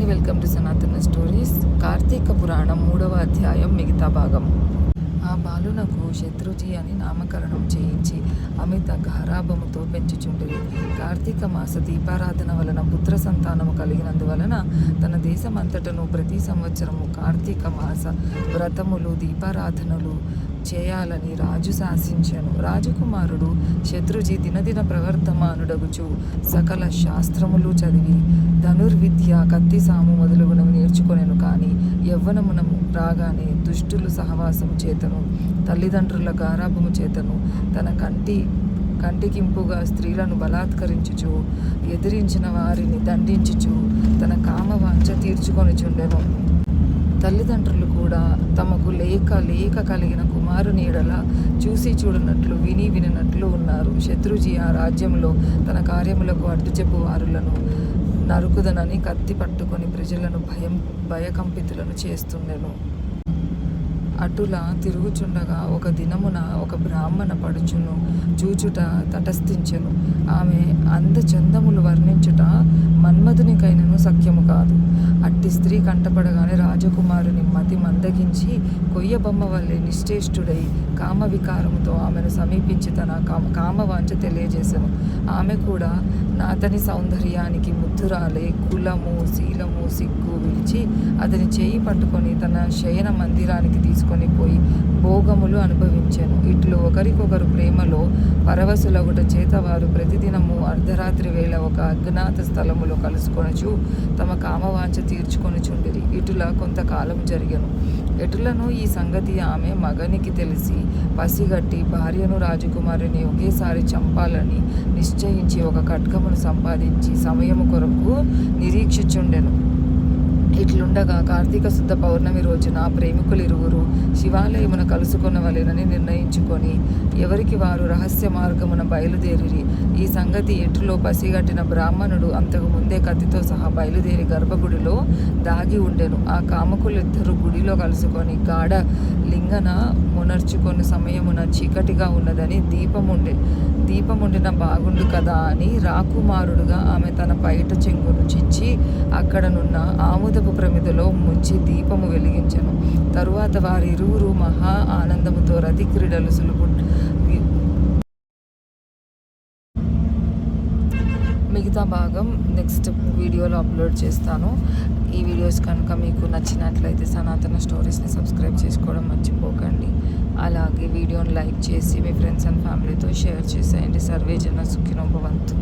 Welcome to సనాతన stories. Karthika పురాణం 3వ అధ్యాయం మిగతా భాగం. ఆ బాలునకు శత్రుజీ అని నామకరణం చేయించి అమిత గారాభముతో పెంచుచుండిరి. కార్తీక మాస దీపారాధన వలన పుత్ర సంతానము కలిగినందువలన తన దేశమంతటను ప్రతి సంవత్సరము కార్తీక మాస వ్రతములు దీపారాధనలు చేయాలని రాజు శాసించెను. రాజకుమారుడు శత్రుజీ దినదిన ప్రవర్ధమానుడగుచు సకల శాస్త్రములు చదివి ధనుర్విద్య కత్తి సాము మొదలుగునవి నేర్చుకొనెను. కానీ యవ్వనమునము రాగానే దుష్టులు సహవాసము చేతను తల్లిదండ్రుల గారాభము చేతను తన కంటికింపుగా స్త్రీలను బలాత్కరించుచు ఎదిరించిన వారిని దండించుచు తన కామవాంఛ తీర్చుకొనిచుండెను. తల్లిదండ్రులు కూడా తమకు లేక కలిగిన కుమారుని ఎడల చూసి చూడనట్లు విననట్లు ఉన్నారు. శత్రుజీ ఆ రాజ్యంలో తన కార్యములకు అడ్డు చెప్పు వారులను నరుకుదనని కత్తి పట్టుకొని ప్రజలను భయకంపితులను చేస్తుండెను. అటులా తిరుగుచుండగా ఒక దినమున ఒక బ్రాహ్మణ పడుచును చూచుట తటస్థించెను. ఆమె అందచందములు వర్ణించుట మన్మధునికైనను సఖ్యము కాదు. అట్టి స్త్రీ కంటపడగానే రాజకుమారుని మతి మందగించి కొయ్యబొమ్మ వల్లే నిశ్చేష్టుడై కామ వికారముతో ఆమెను సమీపించి తన కామవాంఛ తెలియజేసెను. ఆమె కూడా అతని సౌందర్యానికి ముద్దురాలే కులము శీలము సిగ్గు విడిచి అతని చేయి పట్టుకొని తన శయన మందిరానికి తీసుకొని పోయి భోగములు అనుభవించెను. ఇట్లు ఒకరికొకరు ప్రేమలో పరవశులగుట చేత వారు ప్రతిదినము అర్ధరాత్రి వేళ ఒక అజ్ఞాత స్థలములో కలుసుకొనచు తమ కామవాంఛ తీర్చుకొనిచుండిరి. ఇటులా కొంతకాలం జరిగెను. ఎటులను ఈ సంగతి ఆమె మగనికి తెలిసి పసిగట్టి భార్యను రాజకుమారిని ఒకేసారి చంపాలని నిశ్చయించి ఒక ఖడ్గమును సంపాదించి సమయము కొరకు నిరీక్షించుండెను. ఇట్లుండగా కార్తీక శుద్ధ పౌర్ణమి రోజున ప్రేమికులిరువురు శివాలయమున కలుసుకొనవలెనని నిర్ణయించుకొని ఎవరికి వారు రహస్య మార్గమున బయలుదేరిరి. ఈ సంగతి ఎటులో పసిగట్టిన బ్రాహ్మణుడు అంతకు ముందే కత్తితో సహా బయలుదేరి గర్భగుడిలో దాగి ఉండెను. ఆ కామకులిద్దరూ గుడిలో కలుసుకొని గాఢ లింగన మునర్చుకొని సమయమున చీకటిగా ఉన్నదని దీపముండిన బాగుండు కదా అని రాకుమారుడుగా ఆమె తన పైట చెంగును చించి అక్కడనున్న ఆముదపు ప్రమిదలో ముంచి దీపము వెలిగించెను. తరువాత వారిరువురు మహా ఆనందముతో రతి క్రీడలు మిగతా భాగం నెక్స్ట్ వీడియోలో అప్లోడ్ చేస్తాను. ఈ వీడియోస్ కనుక మీకు నచ్చినట్లయితే సనాతన స్టోరీస్ని సబ్స్క్రైబ్ చేసుకోవడం మర్చిపోకండి. అలాగే వీడియోని లైక్ చేసి మీ ఫ్రెండ్స్ అండ్ ఫ్యామిలీతో షేర్ చేసేయండి. సర్వే జన సుఖినో భవంతు.